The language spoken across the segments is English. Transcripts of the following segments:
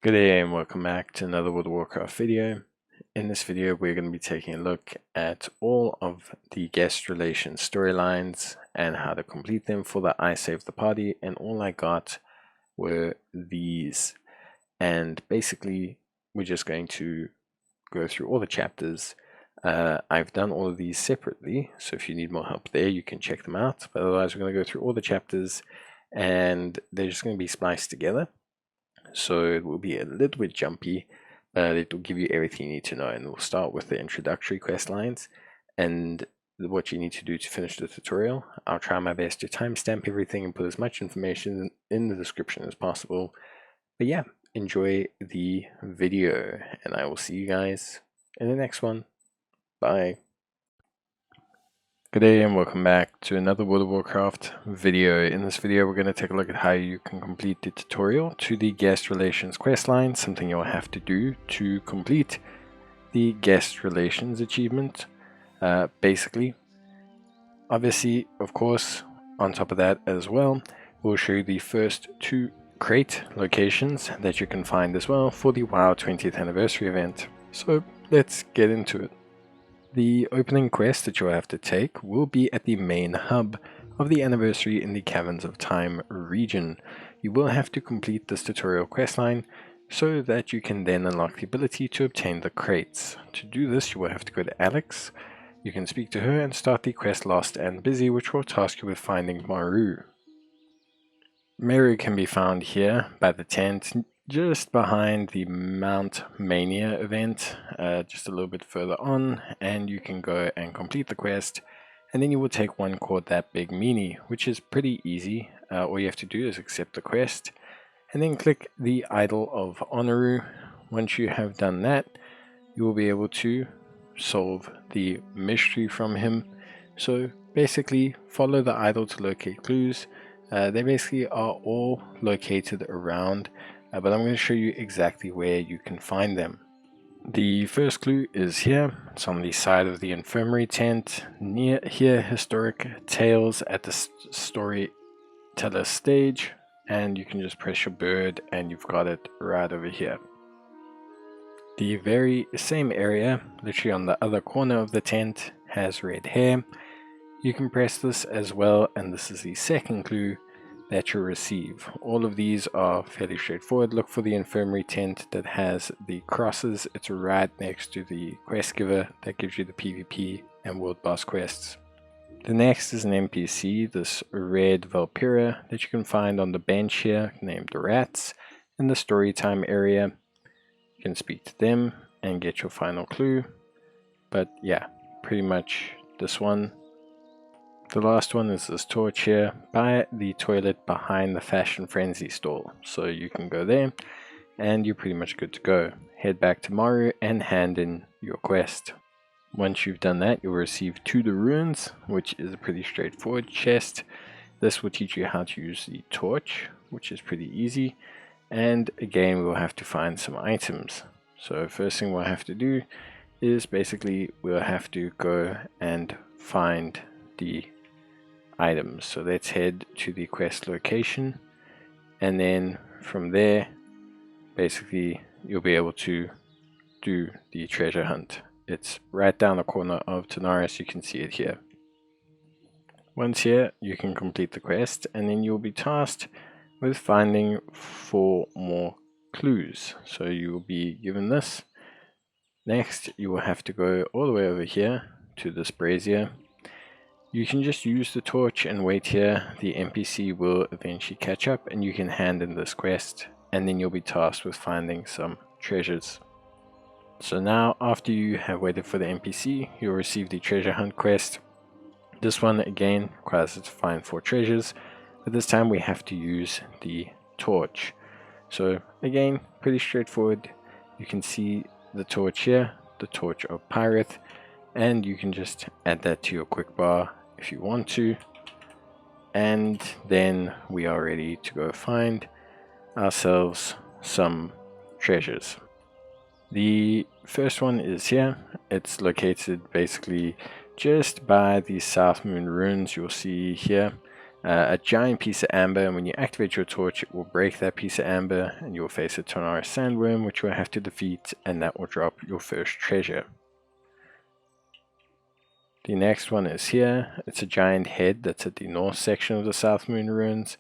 Good day and welcome back to another World of Warcraft video. In this video we're going to be taking a look at all of the guest relations storylines and how to complete them for the I Saved the Party, and all I got were these. And basically we're just going to go through all the chapters. I've done all of these separately, so if you need more help there you can check them out, but otherwise we're going to go through all the chapters and they're just going to be spliced together. So it will be a little bit jumpy, but it will give you everything you need to know. And we'll start with the introductory quest lines and what you need to do to finish the tutorial. I'll try my best to timestamp everything and put as much information in the description as possible. But yeah, enjoy the video and I will see you guys in the next one. Bye. Good day and welcome back to another World of Warcraft video. In this video we're going to take a look at how you can complete the tutorial to the guest relations questline, something you'll have to do to complete the guest relations achievement. Basically, obviously, of course, on top of that as well, we'll show you the first two crate locations that you can find as well for the WoW 20th anniversary event. So let's get into it. The opening quest that you'll have to take will be at the main hub of the anniversary in the Caverns of Time region. You will have to complete this tutorial questline so that you can then unlock the ability to obtain the crates. To do this, you will have to go to Alex. You can speak to her and start the quest Lost and Busy, which will task you with finding Maru. Meru can be found here by the tent, just behind the Mount Mania event, just a little bit further on, and you can go and complete the quest, and then you will take one called That Big Meanie, which is pretty easy. All you have to do is accept the quest, and then click the Idol of Honoru. Once you have done that, you will be able to solve the mystery from him. So basically, follow the idol to locate clues. They basically are all located around, but I'm going to show you exactly where you can find them. The first clue is here. It's on the side of the infirmary tent. Near here, historic tales at the storyteller stage, and you can just press your bird and you've got it right over here. The very same area, literally on the other corner of the tent, has red hair. You can press this as well, and this is the second clue that you receive. All of these are fairly straightforward. Look for the infirmary tent that has the crosses. It's right next to the quest giver that gives you the PvP and world boss quests. The next is an NPC, this red Valpyra that you can find on the bench here, named Rats, in the storytime area. You can speak to them and get your final clue. But yeah, pretty much this one. The last one is this torch here by the toilet behind the Fashion Frenzy stall. So you can go there and you're pretty much good to go. Head back to Maru and hand in your quest. Once you've done that, you'll receive To the Ruins, which is a pretty straightforward chest. This will teach you how to use the torch, which is pretty easy. And again, we'll have to find some items. So first thing we'll have to do is basically we'll have to go and find the items. So let's head to the quest location, and then from there basically you'll be able to do the treasure hunt. It's right down the corner of Tanaris. You can see it here. Once here you can complete the quest, and then you'll be tasked with finding 4 more clues. So you will be given this. Next you will have to go all the way over here to this brazier. You can just use the torch and wait here. The NPC will eventually catch up and you can hand in this quest, and then you'll be tasked with finding some treasures. So now, after you have waited for the NPC, you'll receive the treasure hunt quest. This one again requires us to find 4 treasures, but this time we have to use the torch. So again, pretty straightforward. You can see the torch here, the Torch of Pirate, and you can just add that to your quick bar if you want to, and then we are ready to go find ourselves some treasures. The first one is here. It's located basically just by the South Moon ruins. You'll see here a giant piece of amber, and when you activate your torch, it will break that piece of amber, and you will face a Tonara sandworm, which you will have to defeat, and that will drop your first treasure. The next one is here. It's a giant head that's at the north section of the South Moon Ruins.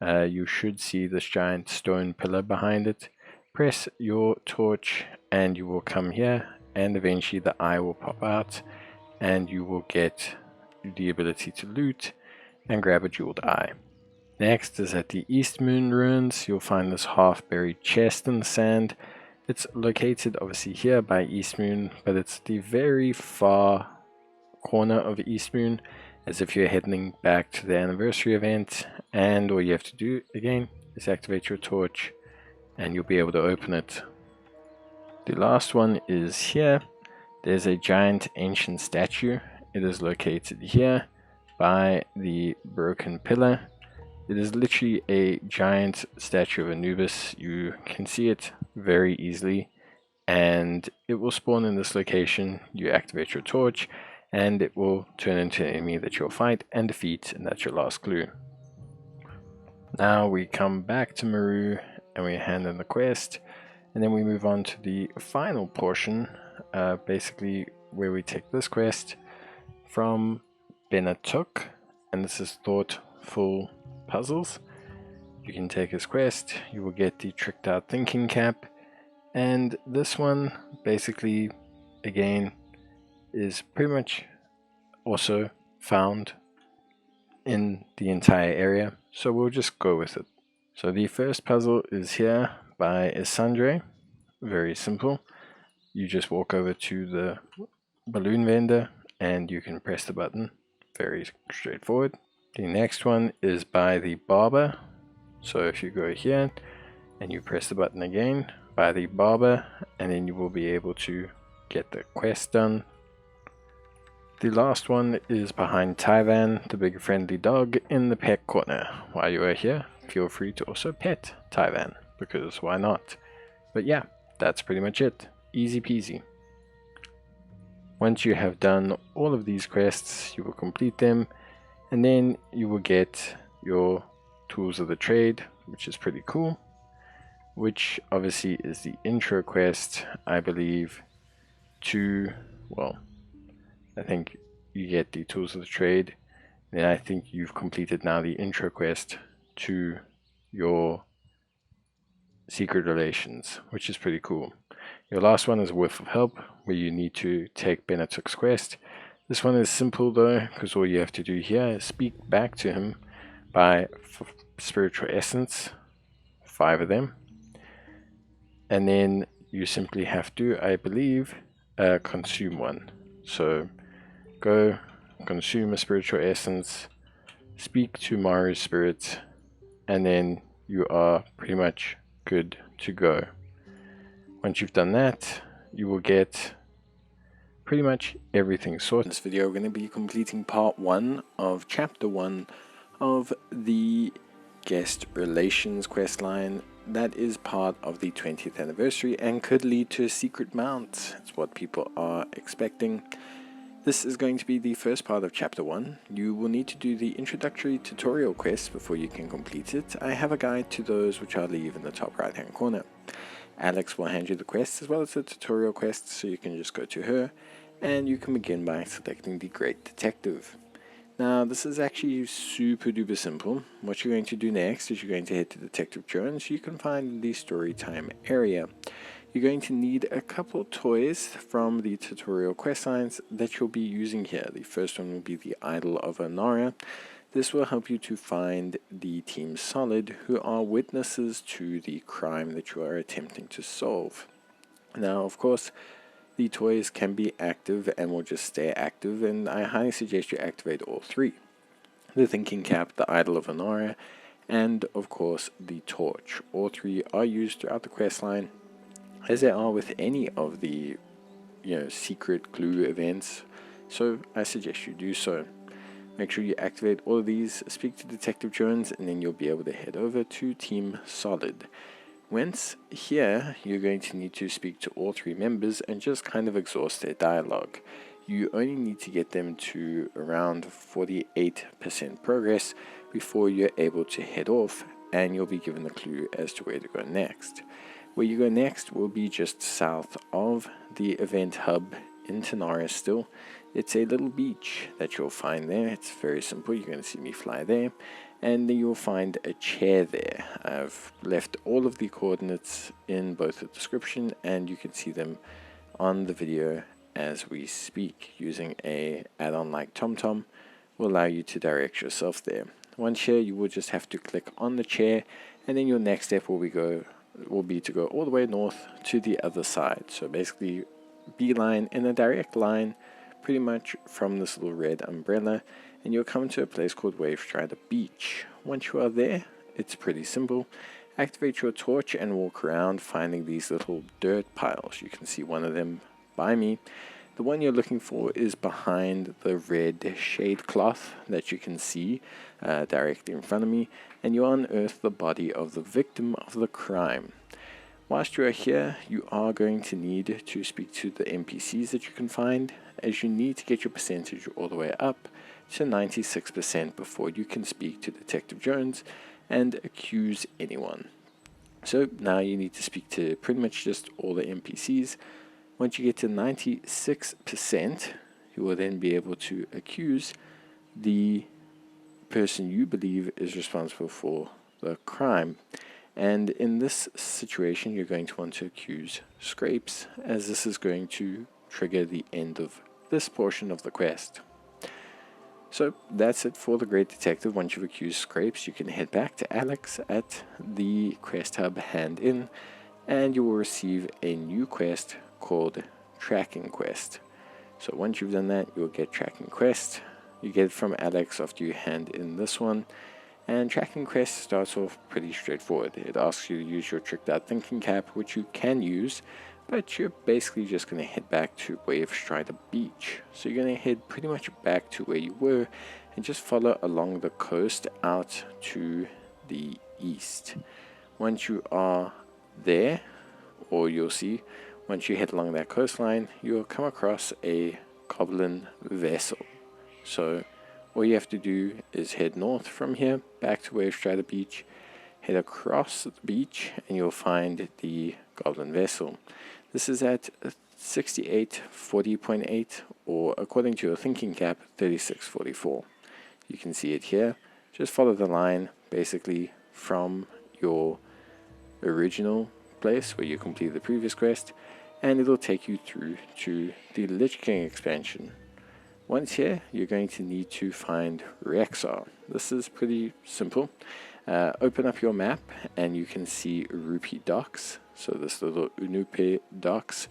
You should see this giant stone pillar behind it. Press your torch and you will come here, and eventually the eye will pop out and you will get the ability to loot and grab a jeweled eye. Next is at the East Moon Ruins. You'll find this half buried chest in the sand. It's located obviously here by East Moon, but it's the very far corner of East Moon, as if you're heading back to the anniversary event, and all you have to do again is activate your torch and you'll be able to open it. The last one is here. There's a giant ancient statue. It is located here by the broken pillar. It is literally a giant statue of Anubis. You can see it very easily, and it will spawn in this location. You activate your torch and it will turn into an enemy that you'll fight and defeat, and that's your last clue. Now we come back to Meru and we hand in the quest, and then we move on to the final portion, basically where we take this quest from Benatuk, and this is thoughtful puzzles. You can take his quest, you will get the tricked out thinking cap, and this one basically again is pretty much also found in the entire area, so we'll just go with it. So the first puzzle is here by Isandre. Very simple. You just walk over to the balloon vendor and you can press the button. Very straightforward. The next one is by the barber. So if you go here and you press the button again by the barber, and then you will be able to get the quest done. The last one is behind Tyvan, the big friendly dog, in the pet corner. While you are here, feel free to also pet Tyvan, because why not? But yeah, that's pretty much it. Easy peasy. Once you have done all of these quests, you will complete them, and then you will get your tools of the trade, which is pretty cool, which obviously is the intro quest, I believe, to, well, I think you get the tools of the trade, and I think you've completed now the intro quest to your secret relations, which is pretty cool. Your last one is a Whiff of Help, where you need to take Benatuk's quest. This one is simple though, because all you have to do here is speak back to him by spiritual essence, 5 of them, and then you simply have to, I believe, consume one. So go consume a spiritual essence, speak to Maru's spirit, and then you are pretty much good to go. Once you've done that, you will get pretty much everything sorted. In this video, we're going to be completing part 1 of chapter 1 of the guest relations questline. That is part of the 20th anniversary and could lead to a secret mount. It's what people are expecting. This is going to be the first part of chapter 1. You will need to do the introductory tutorial quest before you can complete it. I have a guide to those which I'll leave in the top right hand corner. Alex will hand you the quest as well as the tutorial quest, so you can just go to her and you can begin by selecting the Great Detective. Now this is actually super duper simple. What you're going to do next is you're going to head to Detective Jones. You can find the story time area. You're going to need a couple toys from the tutorial quest lines that you'll be using here. The first one will be the Idol of Onara. This will help you to find the Team Solid, who are witnesses to the crime that you are attempting to solve. Now, of course, the toys can be active and will just stay active, and I highly suggest you activate all 3. The Thinking Cap, the Idol of Onara, and of course the Torch. All 3 are used throughout the quest line, as they are with any of the secret clue events, so I suggest you do so. Make sure you activate all of these, speak to Detective Jones, and then you'll be able to head over to Team Solid. Once here, you're going to need to speak to all 3 members and just kind of exhaust their dialogue. You only need to get them to around 48% progress before you're able to head off, and you'll be given a clue as to where to go next. Where you go next will be just south of the event hub in Tanara still. It's a little beach that you'll find there. It's very simple. You're going to see me fly there, and then you'll find a chair there. I've left all of the coordinates in both the description, and you can see them on the video as we speak. Using a add-on like TomTom will allow you to direct yourself there. Once here, you will just have to click on the chair, and then your next step will be to go all the way north to the other side. So basically beeline in a direct line pretty much from this little red umbrella, and you'll come to a place called Wavestrider Beach. Once you are there, it's pretty simple. Activate your torch and walk around finding these little dirt piles. You can see one of them by me. The one you're looking for is behind the red shade cloth that you can see directly in front of me, and you unearth the body of the victim of the crime. Whilst you are here, you are going to need to speak to the NPCs that you can find, as you need to get your percentage all the way up to 96% before you can speak to Detective Jones and accuse anyone. So now you need to speak to pretty much just all the NPCs. Once you get to 96%, you will then be able to accuse the person you believe is responsible for the crime. And in this situation, you're going to want to accuse Scrapes, as this is going to trigger the end of this portion of the quest. So that's it for the Great Detective. Once you've accused Scrapes, you can head back to Alex at the quest hub Hand In, and you will receive a new quest called Tracking Quest. So once you've done that, you'll get Tracking Quest. You get it from Alex after you hand in this one. And Tracking Quest starts off pretty straightforward. It asks you to use your Tricked Out Thinking Cap, which you can use, but you're basically just going to head back to Wavestrider Beach. So you're going to head pretty much back to where you were and just follow along the coast out to the east. Once you are there, or you'll see, once you head along that coastline, you'll come across a Goblin Vessel. So all you have to do is head north from here, back to Wavestrider Beach, head across the beach, and you'll find the Goblin Vessel. This is at 6840.8, or according to your thinking cap, 3644. You can see it here. Just follow the line, basically, from your original place where you completed the previous quest, and it'll take you through to the Lich King expansion. Once here, you're going to need to find Rexxar. This is pretty simple. Open up your map and you can see Unu'pe Docks. So this little Unu'pe Docks.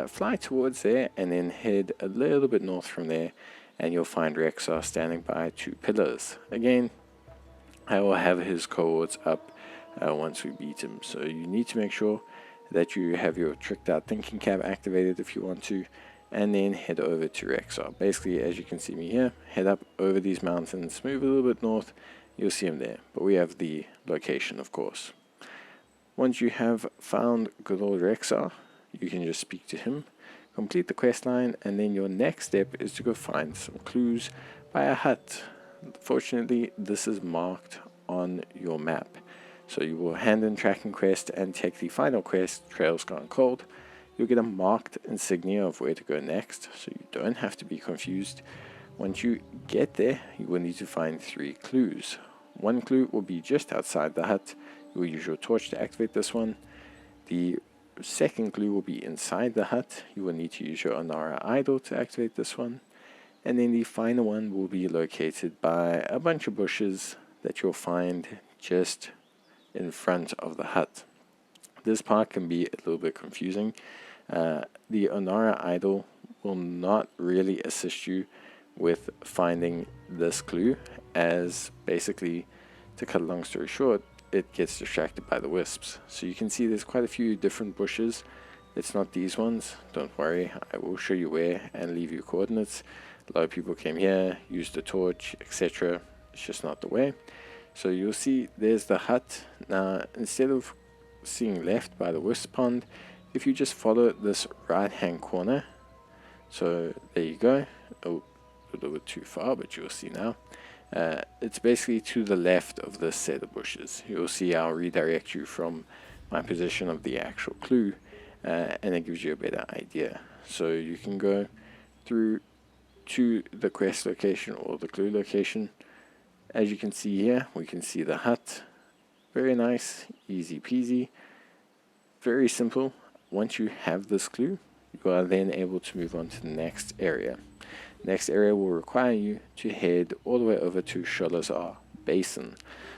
Fly towards there and then head a little bit north from there, and you'll find Rexxar standing by two pillars. Again, I will have his cohorts up once we beat him. So you need to make sure that you have your Tricked Out Thinking Cap activated if you want to, and then head over to Rexxar. Basically, as you can see me here, head up over these mountains, move a little bit north, you'll see him there. But we have the location, of course. Once you have found good old Rexxar, you can just speak to him, complete the quest line, and then your next step is to go find some clues by a hut. Fortunately, this is marked on your map. So you will hand in Tracking Quest and take the final quest, Trails Gone Cold. You'll get a marked insignia of where to go next, so you don't have to be confused. Once you get there, you will need to find 3 clues. One clue will be just outside the hut. You will use your torch to activate this one. The second clue will be inside the hut. You will need to use your Onara Idol to activate this one. And then the final one will be located by a bunch of bushes that you'll find just in front of the hut. This part can be a little bit confusing. The Onara Idol will not really assist you with finding this clue, as basically, to cut a long story short, it gets distracted by the wisps. So you can see there's quite a few different bushes. It's not these ones, don't worry, I will show you where and leave you coordinates. A lot of people came here, used the torch, etc. It's just not the way. So you'll see there's the hut. Now, instead of seeing left by the wisp pond, if you just follow this right hand corner, so there you go. Oh, a little bit too far, but you'll see now. It's basically to the left of this set of bushes. You'll see I'll redirect you from my position of the actual clue, and it gives you a better idea. So you can go through to the quest location or the clue location. As you can see here, we can see the hut. Very nice, easy peasy, very simple. Once you have this clue, you are then able to move on to the next area. Next area will require you to head all the way over to Sholazar Basin.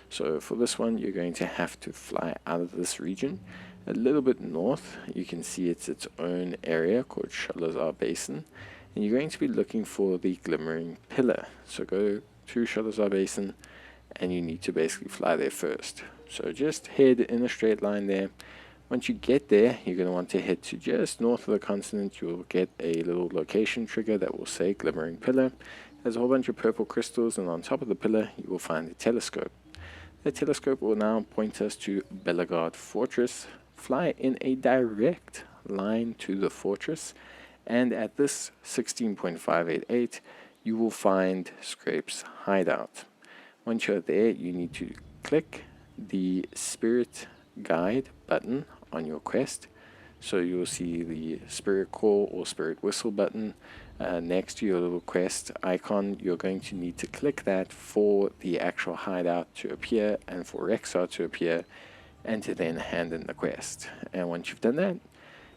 So for this one, you're going to have to fly out of this region a little bit north. You can see it's its own area called Sholazar Basin, and you're going to be looking for the glimmering pillar. So go to Sholazar Basin, and you need to basically fly there first. So just head in a straight line there. Once you get there, you're going to want to head to just north of the continent. You'll get a little location trigger that will say Glimmering Pillar. There's a whole bunch of purple crystals, and on top of the pillar, you will find a telescope. The telescope will now point us to Belagard Fortress. Fly in a direct line to the fortress, and at this 16.588, you will find Scrape's hideout. Once you're there, you need to click the Spirit Guide button on your quest. So you'll see the Spirit Call or Spirit Whistle button next to your little quest icon. You're going to need to click that for the actual hideout to appear and for Rexxar to appear, and to then hand in the quest. And once you've done that,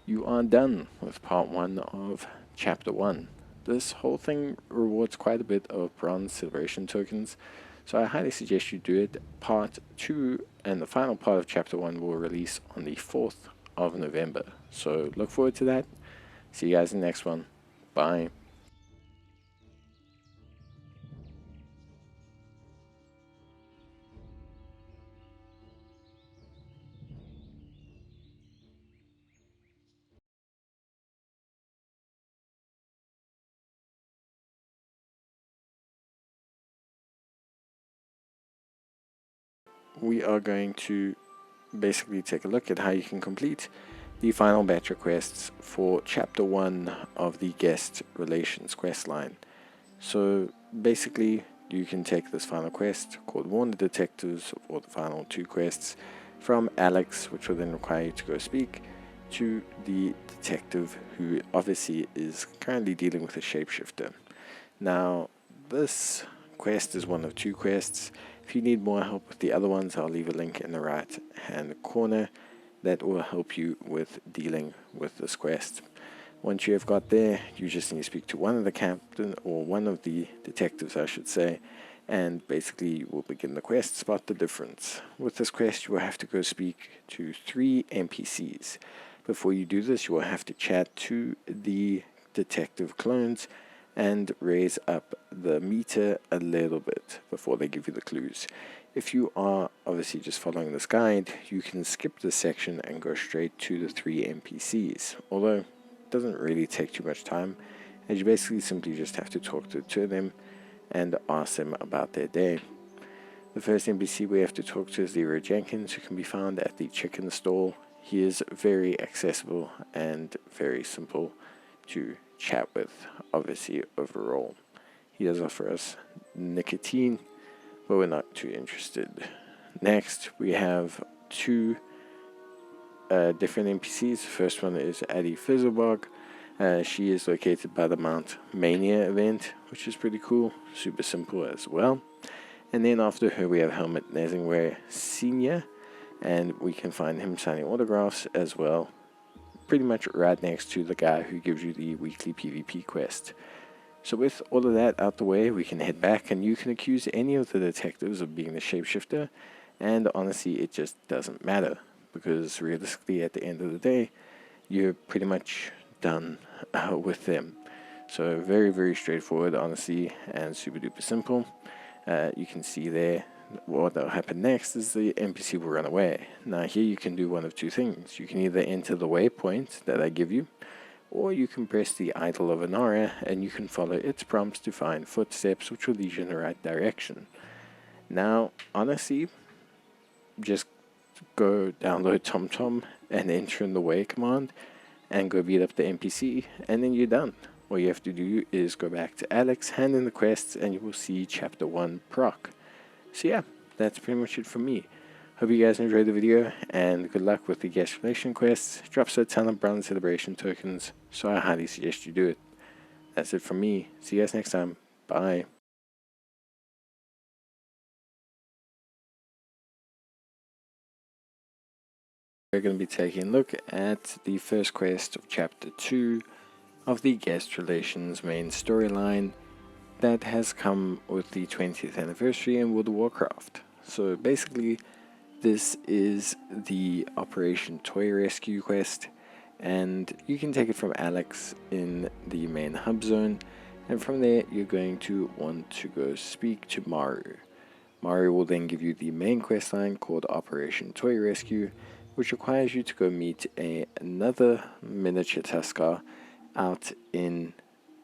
you are done with part 1 of chapter 1. This whole thing rewards quite a bit of bronze celebration tokens, so I highly suggest you do it. Part 2 and the final part of chapter 1 will release on the 4th of November. So look forward to that. See you guys in the next one. Bye. We are going to basically take a look at how you can complete the final batch of quests for chapter 1 of the guest relations quest line. So basically you can take this final quest called Warn the Detectives, or the final 2 quests from Alex, which will then require you to go speak to the detective who obviously is currently dealing with a shapeshifter. Now this quest is one of 2 quests. If you need more help with the other ones, I'll leave a link in the right hand corner that will help you with dealing with this quest. Once you have got there, you just need to speak to one of the captain, or one of the detectives I should say, and basically you will begin the quest. Spot the difference. With this quest you will have to go speak to 3 NPCs. Before you do this, you will have to chat to the detective clones and raise up the meter a little bit before they give you the clues. If you are obviously just following this guide, you can skip this section and go straight to the 3 NPCs, although it doesn't really take too much time, and you basically simply just have to talk to 2 of them and ask them about their day. The first NPC we have to talk to is Leroy Jenkins, who can be found at the chicken stall. He is very accessible and very simple to chat with, obviously overall. He does offer us nicotine, but we're not too interested. Next, we have 2 different NPCs. The first one is Addie Fizzlebog. She is located by the Mount Mania event, which is pretty cool, super simple as well. And then after her we have Helmut Nesingware Sr., and we can find him signing autographs as well, pretty much right next to the guy who gives you the weekly PvP quest. So with all of that out the way, we can head back, and you can accuse any of the detectives of being the shapeshifter, and honestly it just doesn't matter, because realistically at the end of the day you're pretty much done with them. So very, very straightforward, honestly, and super duper simple. You can see there what will happen next is the NPC will run away. Now here you can do one of 2 things. You can either enter the waypoint that I give you, or you can press the Idol of Anara and you can follow its prompts to find footsteps which will lead you in the right direction. Now honestly, just go download TomTom and enter in the way command and go beat up the NPC, and then you're done. all you have to do is go back to Alex, hand in the quests, and you will see chapter 1 proc. So yeah, that's pretty much it from me. Hope you guys enjoyed the video, and good luck with the guest relation quests. Drops a ton of Brown Celebration tokens, so I highly suggest you do it. That's it from me. See you guys next time. Bye. We're going to be taking a look at the first quest of chapter 2 of the guest relations main storyline that has come with the 20th anniversary in World of Warcraft. So basically, this is the Operation Toy Rescue quest, and you can take it from Alex in the main hub zone, and from there you're going to want to go speak to Maru. Maru will then give you the main quest line called Operation Toy Rescue, which requires you to go meet another miniature Tuskar out in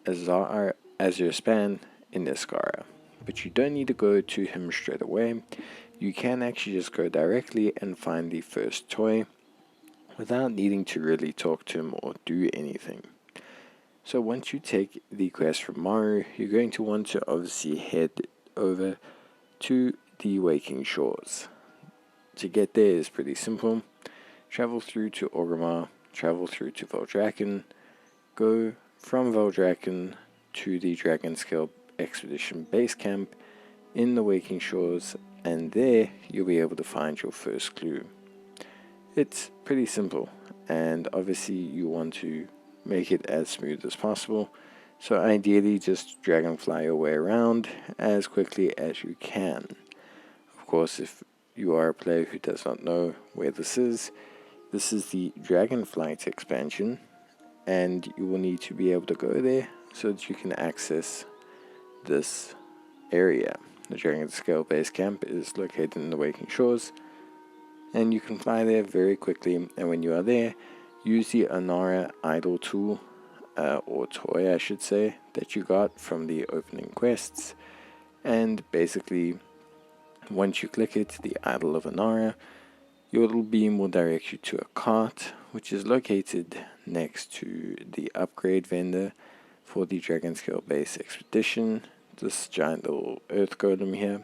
Azurspan in Iskara. But you don't need to go to him straight away. You can actually just go directly and find the first toy without needing to really talk to him or do anything. So once you take the quest from Maru, you're going to want to obviously head over to the Waking Shores. To get there is pretty simple. Travel through to Orgrimmar, travel through to Veldraken, go from Veldraken to the Dragonscale Expedition base camp in the Waking Shores, and there you'll be able to find your first clue. It's pretty simple, and obviously you want to make it as smooth as possible, so ideally just dragonfly your way around as quickly as you can. Of course, if you are a player who does not know where this is the Dragonflight expansion, and you will need to be able to go there so that you can access this area. The Dragonscale base camp is located in the Waking Shores, and you can fly there very quickly, and when you are there, use the Onara idol tool, or toy I should say, that you got from the opening quests, and basically once you click it, the Idol of Onara, your little beam will direct you to a cart, which is located next to the upgrade vendor for the Dragonscale base expedition, this giant little earth golem here,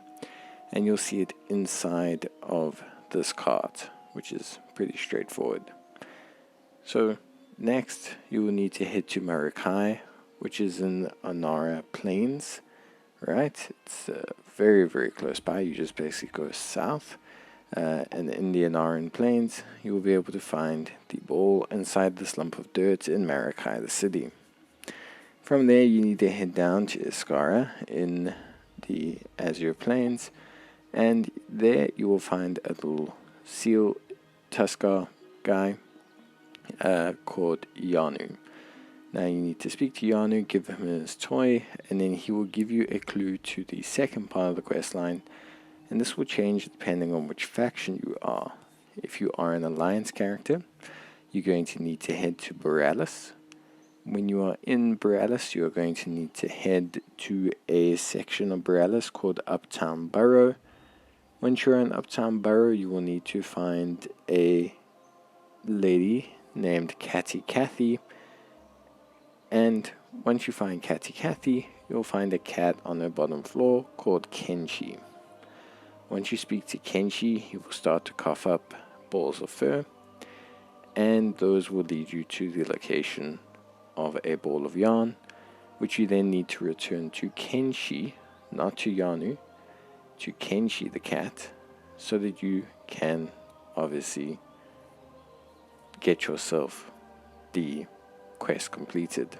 and you'll see it inside of this cart, which is pretty straightforward. So next you will need to head to Marukai, which is in Onara Plains, right? It's very, very close by. You just basically go south, and in the Onaran Plains you will be able to find the ball inside this lump of dirt in Marukai, the city. From there you need to head down to Iskara in the Azure Plains, and there you will find a little seal Tuskar guy called Yanu. Now you need to speak to Yanu, give him his toy, and then he will give you a clue to the second part of the quest line, and this will change depending on which faction you are. If you are an Alliance character, you're going to need to head to Borealis. When you are in Borealis, you are going to need to head to a section of Borealis called Uptown Borough. Once you're in Uptown Borough, you will need to find a lady named Cathy, and once you find Cathy, you'll find a cat on the bottom floor called Kenshi. Once you speak to Kenshi, he will start to cough up balls of fur, and those will lead you to the location of a ball of yarn, which you then need to return to Kenshi, not to Yanu, to Kenshi the cat, so that you can obviously get yourself the quest completed.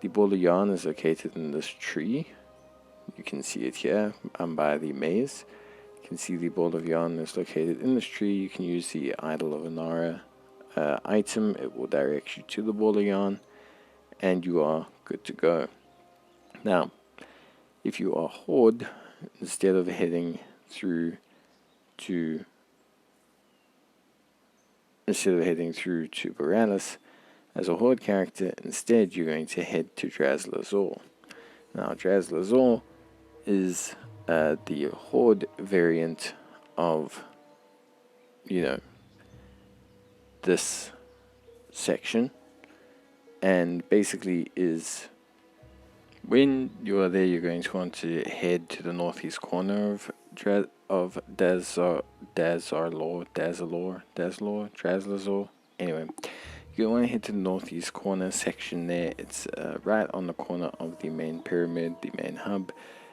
The ball of yarn is located in this tree. You can see it here by the maze. You can see the ball of yarn is located in this tree. You can use the Idol of Onara item. It will direct you to the ball of yarn, and you are good to go. Now, if you are Horde, instead of heading through to Borealis as a Horde character, instead you're going to head to Drazlazor. Now, Drazlazor is the Horde variant of, this section, and basically is when you are there, you're going to want to head to the northeast corner of Dazalor. Anyway, you want to head to the northeast corner section there. It's right on the corner of the main pyramid, the main hub,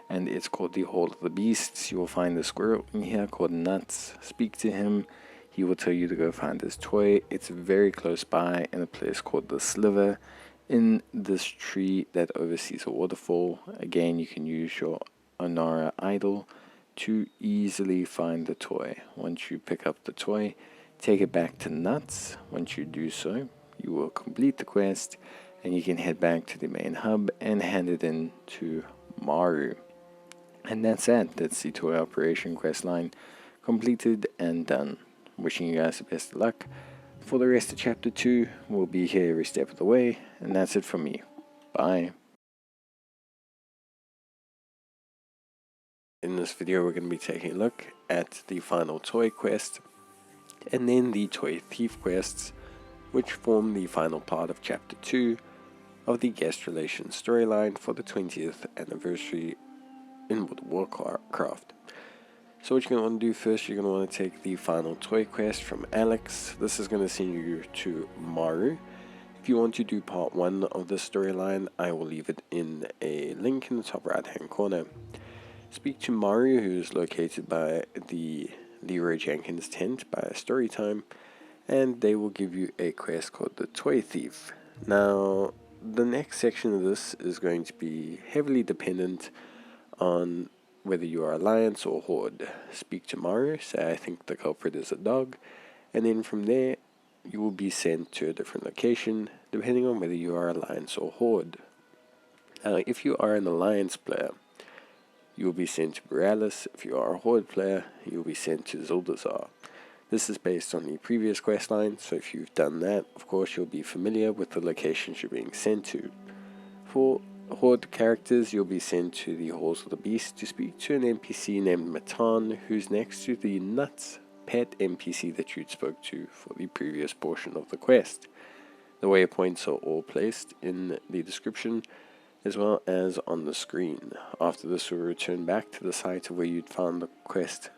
and it's called the Hall of the Beasts. You will find a squirrel in here called Nuts. Speak to him. He will tell you to go find his toy. It's very close by in a place called the Sliver, in this tree that oversees a waterfall. Again, you can use your Onara idol to easily find the toy. Once you pick up the toy, take it back to Nuts. Once you do so, you will complete the quest, and you can head back to the main hub and hand it in to Maru. And that's it. That's the toy operation questline completed and done. Wishing you guys the best of luck. For the rest of Chapter 2, we'll be here every step of the way, and that's it from me. Bye. In this video, we're going to be taking a look at the final toy quest, and then the toy thief quests, which form the final part of Chapter 2 of the guest relations storyline for the 20th anniversary in World of Warcraft. So what you're going to want to do first, you're going to want to take the final toy quest from Alex. This is going to send you to Maru. If you want to do part 1 of the storyline, I will leave it in a link in the top right hand corner. Speak to Maru, who is located by the Leroy Jenkins tent by Storytime, and they will give you a quest called the Toy Thief. Now, the next section of this is going to be heavily dependent on whether you are Alliance or Horde. Speak to Maru, say I think the culprit is a dog, and then from there you will be sent to a different location depending on whether you are Alliance or Horde. If you are an Alliance player, you will be sent to Borealis. If you are a Horde player, you will be sent to Zuldazar. This is based on the previous questline, so if you've done that, of course you'll be familiar with the locations you're being sent to. For Horde characters, you'll be sent to the Halls of the Beast to speak to an NPC named Matan, who's next to the Nuts pet NPC that you'd spoke to for the previous portion of the quest. The waypoints are all placed in the description as well as on the screen. After this, we'll return back to the site of where you'd found the quest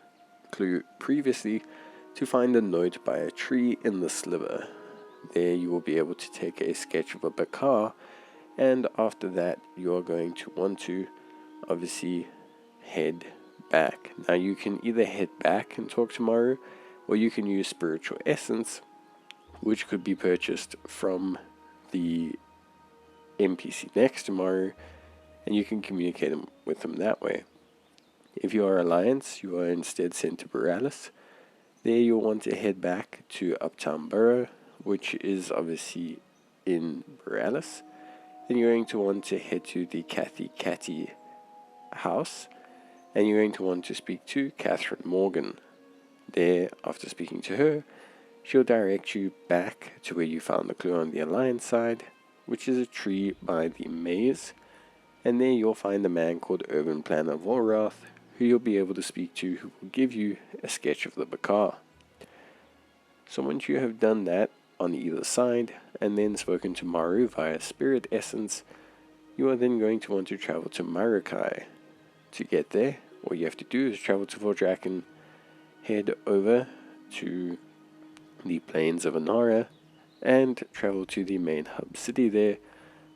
clue previously to find a note by a tree in the Sliver. There you will be able to take a sketch of a Bakar, and after that you are going to want to obviously head back. Now you can either head back and talk to Maru, or you can use Spiritual Essence, which could be purchased from the NPC next to Maru, and you can communicate with them that way. If you are Alliance, you are instead sent to Borealis. There you'll want to head back to Uptown Borough, which is in Borealis. Then you're going to want to head to the Catty house, and you're going to want to speak to Catherine Morgan. There, after speaking to her, she'll direct you back to where you found the clue on the Alliance side, which is a tree by the maze, and there you'll find a man called Urban Planner Volrath, who you'll be able to speak to, who will give you a sketch of the Bakar. So once you have done that on either side, and then spoken to Maru via Spirit Essence, you are then going to want to travel to Marukai. To get there, all you have to do is travel to Vordraken, head over to the plains of Anara, and travel to the main hub city there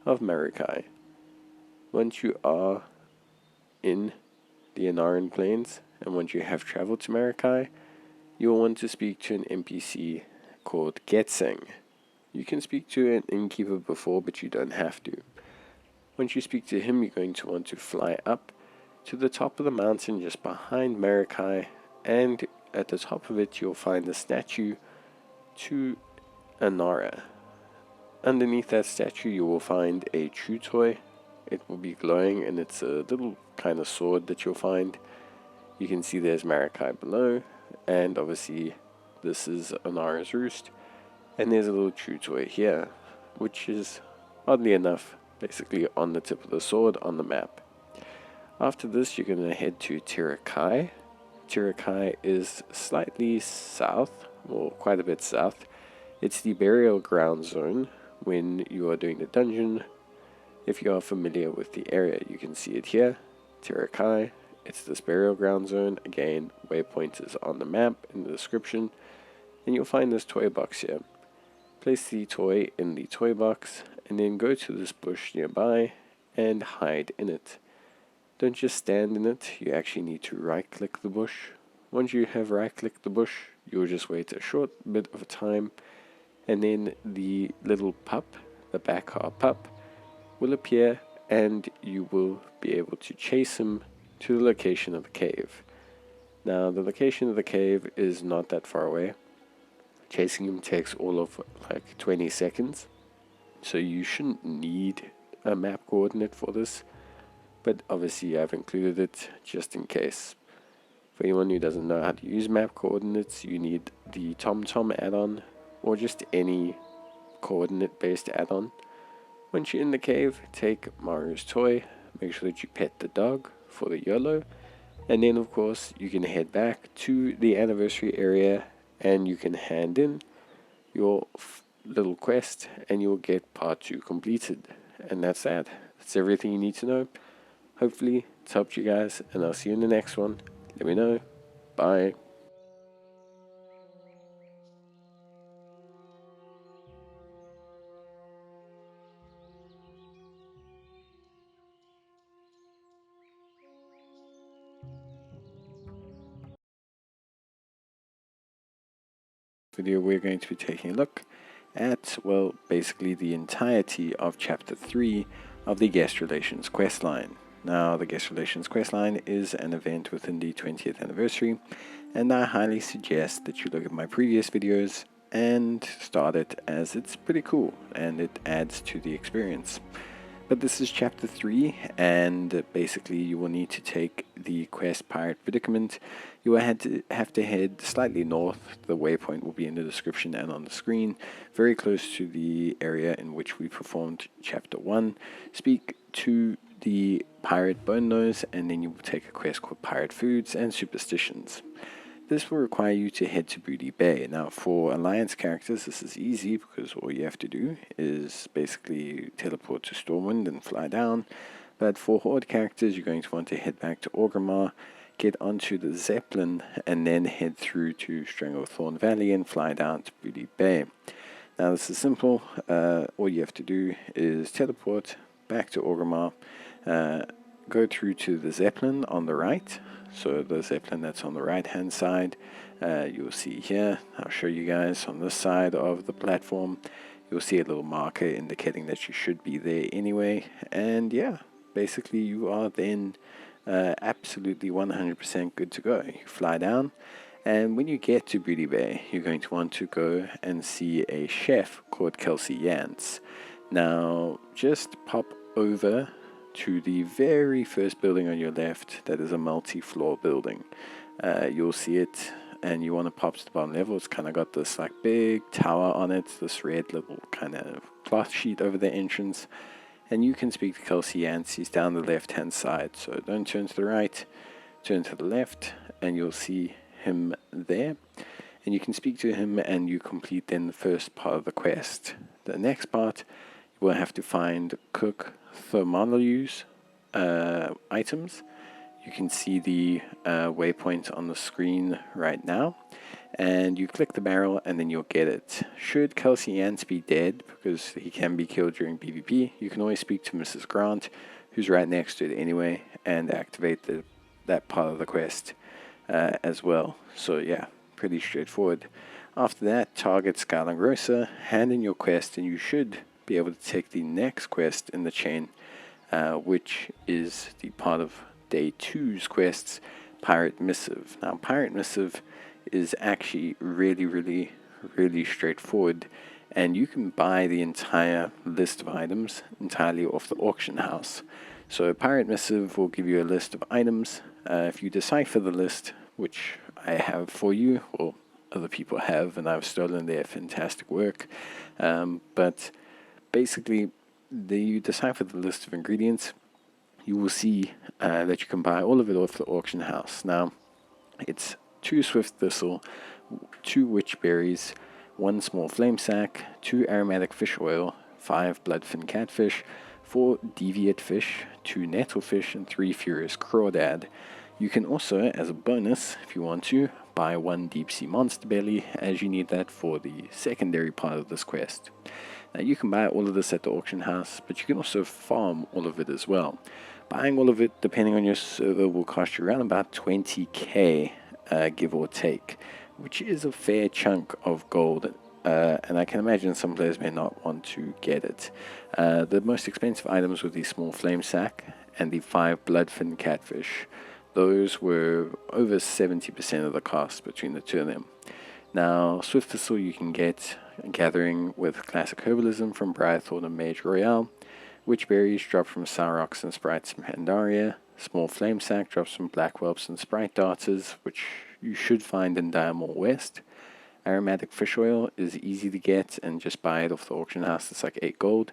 of Marukai. Once you are in the Anaran plains, and once you have traveled to Marukai, you will want to speak to an NPC called Getseng. You can speak to an innkeeper before, but you don't have to. Once you speak to him, you're going to want to fly up to the top of the mountain just behind Marukai, and at the top of it you'll find a statue to Anara. Underneath that statue you will find a true toy. It will be glowing, and it's a little kind of sword that you'll find. You can see there's Marukai below, and obviously this is Anara's roost, and there's a little true toy here, which is oddly enough basically on the tip of the sword on the map. After this you're going to head to Tirakai. Tirakai is slightly south, or quite a bit south. It's the burial ground zone, when you are doing the dungeon. If you are familiar with the area, you can see it here, Tirakai. It's this burial ground zone. Again, waypoint is on the map in the description, and you'll find this toy box here. Place the toy in the toy box, and then go to this bush nearby and hide in it. Don't just stand in it, you actually need to right click the bush. Once you have right clicked the bush, you'll just wait a short bit of time, and then the little pup, the Bakar pup, will appear, and you will be able to chase him to the location of the cave. Now, the location of the cave is not that far away. Chasing him takes all of like 20 seconds, so you shouldn't need a map coordinate for this, but obviously I've included it just in case. For anyone who doesn't know how to use map coordinates, you need the TomTom add-on, or just any coordinate based add-on. Once you're in the cave, take Maru's toy, make sure that you pet the dog for the YOLO, and then of course you can head back to the anniversary area and you can hand in your little quest and you'll get part 2 completed. And that's that. That's everything you need to know. Hopefully it's helped you guys, and I'll see you in the next one. Let me know. Bye. Video, we're going to be taking a look at, well, basically the entirety of Chapter 3 of the Guest Relations questline. Now, the Guest Relations questline is an event within the 20th anniversary, and I highly suggest that you look at my previous videos and start it, as it's pretty cool and it adds to the experience. But this is Chapter 3, and basically you will need to take the quest Pirate Predicament. You will have to head slightly north. The waypoint will be in the description and on the screen, very close to the area in which we performed Chapter 1. Speak to the Pirate Bone Nose, and then you will take a quest called Pirate Foods and Superstitions. This will require you to head to Booty Bay. Now, for Alliance characters, this is easy because all you have to do is basically teleport to Stormwind and fly down. But for Horde characters, you're going to want to head back to Orgrimmar, get onto the Zeppelin, and then head through to Stranglethorn Valley and fly down to Booty Bay. Now, this is simple. All you have to do is teleport back to Orgrimmar, go through to the Zeppelin on the right. So the Zeppelin that's on the right hand side, you'll see here. I'll show you guys on this side of the platform. You'll see a little marker indicating that you should be there anyway. And yeah, basically you are then absolutely 100% good to go. You fly down, and when you get to Booty Bay, you're going to want to go and see a chef called Kelsey Yance. Now, just pop over to the very first building on your left. That is a multi-floor building. You'll see it, and you want to pop to the bottom level. It's kind of got this like big tower on it, this red little kind of cloth sheet over the entrance, and you can speak to Kelsey Yance. He's down the left hand side, so don't turn to the right, turn to the left, and you'll see him there, and you can speak to him and you complete then the first part of the quest. The next part, you will have to find Cook Thermoluse items. You can see the waypoint on the screen right now, and you click the barrel and then you'll get it. Should Kelsey Yance be dead, because he can be killed during PvP, you can always speak to Mrs. Grant, who's right next to it anyway, and activate that part of the quest as well. So yeah, pretty straightforward. After that, target Skylar Grocer, hand in your quest, and you should be able to take the next quest in the chain, which is the part of Day 2's quests, Pirate Missive. Now, Pirate Missive is actually really straightforward, and you can buy the entire list of items entirely off the auction house. So Pirate Missive will give you a list of items. If you decipher the list, which I have for you, or other people have, and I've stolen their fantastic work, but basically, you decipher the list of ingredients, you will see that you can buy all of it off the auction house. Now, it's 2 Swift Thistle, 2 Witch Berries, 1 small flame sack, 2 aromatic fish oil, 5 bloodfin catfish, 4 deviate fish, 2 nettlefish, and 3 furious crawdad. You can also, as a bonus, if you want to, buy 1 deep sea monster belly, as you need that for the secondary part of this quest. Now you can buy all of this at the auction house, but you can also farm all of it as well. Buying all of it, depending on your server, will cost you around about 20k, give or take, which is a fair chunk of gold, and I can imagine some players may not want to get it. The most expensive items were the small flame sack and the 5 bloodfin catfish. Those were over 70% of the cost between the two of them. Now, Swift Thistle you can get gathering with classic herbalism from Briarthorn and Mage Royale. Witch berries drop from Sour Rocks and Sprites from Pandaria. Small flame sack drops from Black Whelps and Sprite Darters, which you should find in Diamore West. Aromatic fish oil is easy to get and just buy it off the auction house. It's like 8 gold.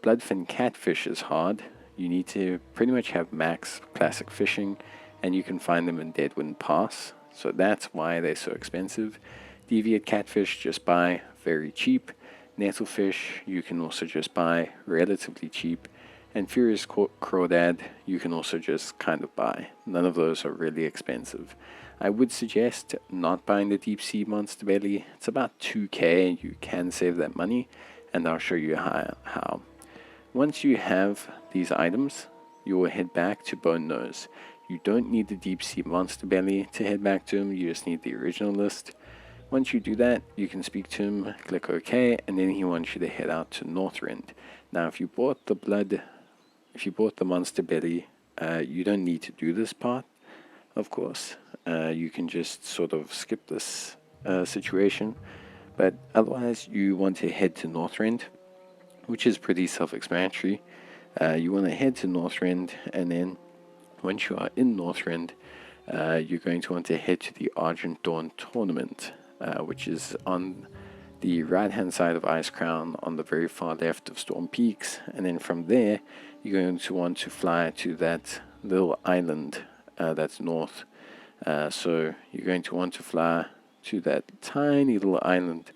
Bloodfin catfish is hard. You need to pretty much have max classic fishing, and you can find them in Deadwind Pass, so that's why they're so expensive. Deviate catfish, just buy, very cheap. Nettlefish, you can also just buy, relatively cheap. And Furious Crawdad, you can also just kind of buy. None of those are really expensive. I would suggest not buying the Deep Sea Monster Belly. It's about 2k, you can save that money, and I'll show you how. Once you have these items, you will head back to Bone Nose. You don't need the Deep Sea Monster Belly to head back to him, you just need the original list. Once you do that, you can speak to him, click OK, and then he wants you to head out to Northrend. Now, if you bought the Monster Belly, you don't need to do this part, of course. You can just sort of skip this situation, but otherwise you want to head to Northrend, which is pretty self-explanatory. You want to head to Northrend, and then once you are in Northrend, you're going to want to head to the Argent Dawn tournament, which is on the right hand side of Ice Crown on the very far left of Storm Peaks, and then from there you're going to want to fly to that little island that's north. So you're going to want to fly to that tiny little island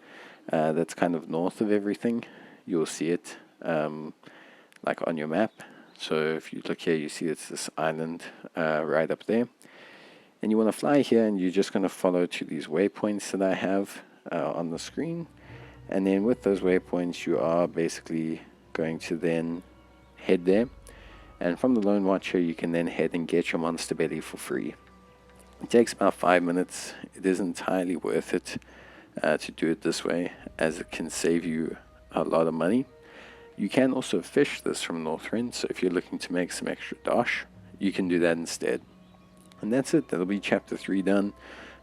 that's kind of north of everything. You'll see it like on your map. So if you look here, you see it's this island right up there. And you want to fly here, and you're just going to follow to these waypoints that I have on the screen. And then with those waypoints, you are basically going to then head there. And from the Lone Watcher, you can then head and get your Monster Belly for free. It takes about 5 minutes. It is entirely worth it to do it this way, as it can save you a lot of money. You can also fish this from Northrend, so if you're looking to make some extra dosh, you can do that instead. And that's it. That'll be chapter 3 done.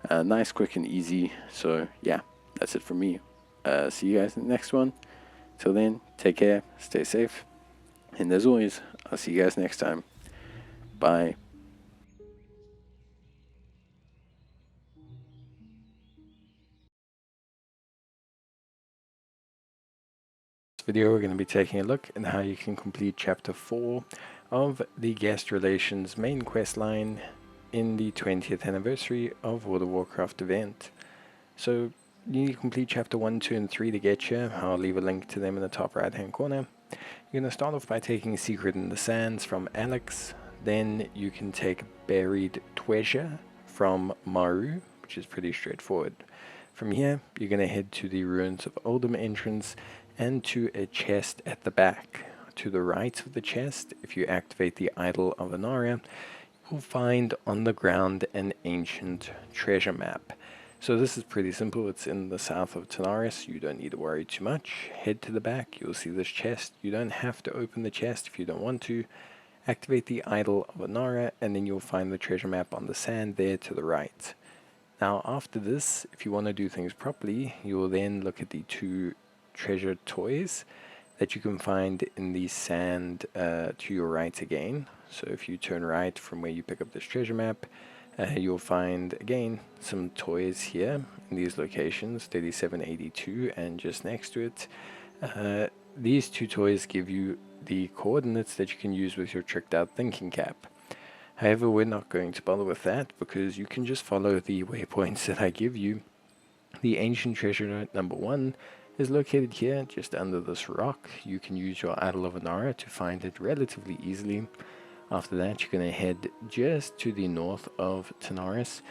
Nice, quick, and easy. So yeah, that's it from me. See you guys in the next one. Till then, take care, stay safe, and as always, I'll see you guys next time. Bye. Video, we're going to be taking a look at how you can complete chapter 4 of the Guest Relations main quest line in the 20th anniversary of World of Warcraft event. So you need to complete chapter 1, 2, and 3 to get here. I'll leave a link to them in the top right hand corner. You're going to start off by taking Secret in the Sands from Alex. Then you can take Buried Tweasure from Maru, which is pretty straightforward. From here, you're going to head to the Ruins of Oldham entrance and to a chest at the back. To the right of the chest, if you activate the Idol of Anaria, you will find on the ground an ancient treasure map. So this is pretty simple. It's in the south of Tanaris. You don't need to worry too much. Head to the back. You'll see this chest. You don't have to open the chest if you don't want to. Activate the Idol of Anara, and then you'll find the treasure map on the sand there to the right. Now after this, if you want to do things properly, you will then look at the 2 treasure toys that you can find in the sand to your right again. So if you turn right from where you pick up this treasure map, you'll find again some toys here in these locations, 3782 and just next to it. These 2 toys give you the coordinates that you can use with your tricked out thinking cap. However, we're not going to bother with that because you can just follow the waypoints that I give you. The ancient treasure note number 1 is located here, just under this rock. You can use your Idol of Anara to find it relatively easily. After that, you're going to head just to the north of Tanaris,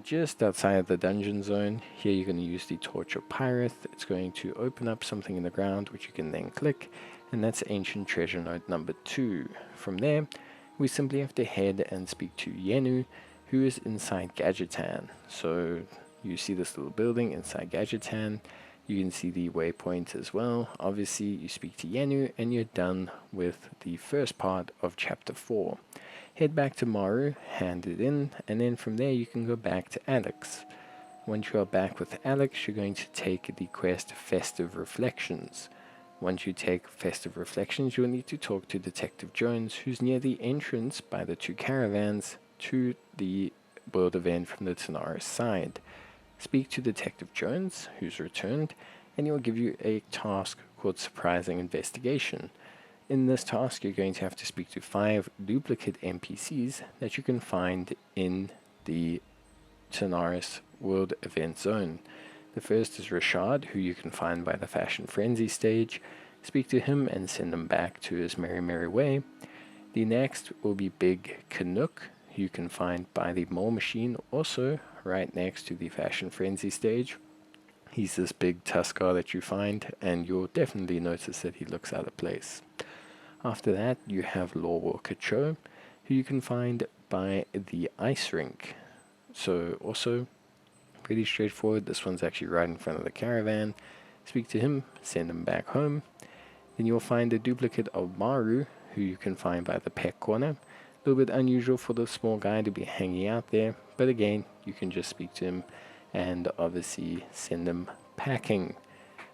just outside of the dungeon zone. Here you're going to use the Torch of Pirate. It's going to open up something in the ground, which you can then click, and that's Ancient Treasure Node number 2. From there, we simply have to head and speak to Yenu, who is inside Gadgetan. So you see this little building inside Gadgetan. You can see the waypoint as well. Obviously, you speak to Yenu, and you're done with the first part of Chapter 4. Head back to Maru, hand it in, and then from there you can go back to Alex. Once you are back with Alex, you're going to take the quest Festive Reflections. Once you take Festive Reflections, you'll need to talk to Detective Jones, who's near the entrance by the 2 caravans to the world event from the Tanaris side. Speak to Detective Jones, who's returned, and he'll give you a task called Surprising Investigation. In this task, you're going to have to speak to 5 duplicate NPCs that you can find in the Tanaris World Event Zone. The first is Rexxar, who you can find by the Fashion Frenzy stage. Speak to him and send him back to his merry way. The next will be Big Canuck, who you can find by the Mole Machine, also right next to the Fashion Frenzy stage. He's this big Tuskar that you find, and you'll definitely notice that he looks out of place. After that, you have Lawwalker Cho, who you can find by the Ice Rink. So also pretty straightforward. This one's actually right in front of the caravan. Speak to him, send him back home. Then you'll find a duplicate of Maru, who you can find by the Peck Corner. A little bit unusual for the small guy to be hanging out there, but again, you can just speak to him and obviously send him packing.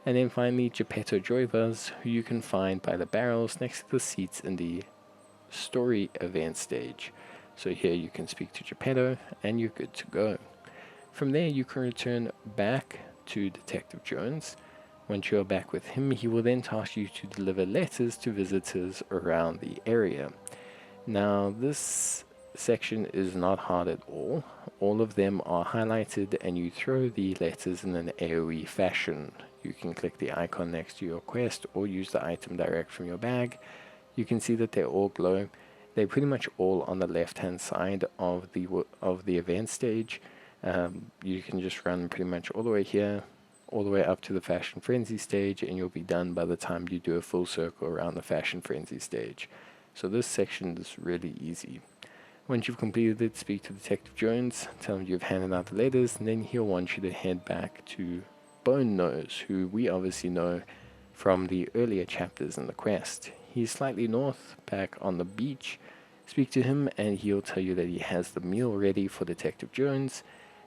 And then finally, Geppetto Joyvas, who you can find by the barrels next to the seats in the story event stage. So here you can speak to Geppetto and you're good to go. From there, you can return back to Detective Jones. Once you're back with him, he will then task you to deliver letters to visitors around the area. Now, this section is not hard at all. All of them are highlighted, and you throw the letters in an AoE fashion. You can click the icon next to your quest or use the item direct from your bag. You can see that they all glow. They're pretty much all on the left-hand side of the event stage. You can just run pretty much all the way here, all the way up to the Fashion Frenzy stage, and you'll be done by the time you do a full circle around the Fashion Frenzy stage. So this section is really easy. Once you've completed it, speak to Detective Jones, tell him you've handed out the letters, and then he'll want you to head back to Bone Nose, who we obviously know from the earlier chapters in the quest. He's slightly north, back on the beach. Speak to him, and he'll tell you that he has the meal ready for Detective Jones.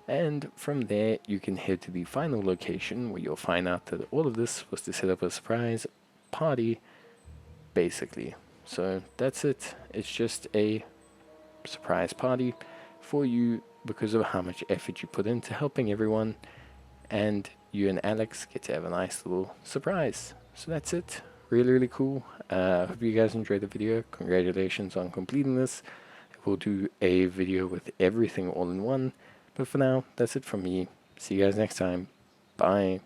And from there, you can head to the final location where you'll find out that all of this was to set up a surprise party, basically. So that's it. It's just a surprise party for you because of how much effort you put into helping everyone. And you and Alex get to have a nice little surprise. So that's it. Really, really cool. Hope you guys enjoyed the video. Congratulations on completing this. We'll do a video with everything all in one. But for now, that's it from me. See you guys next time. Bye.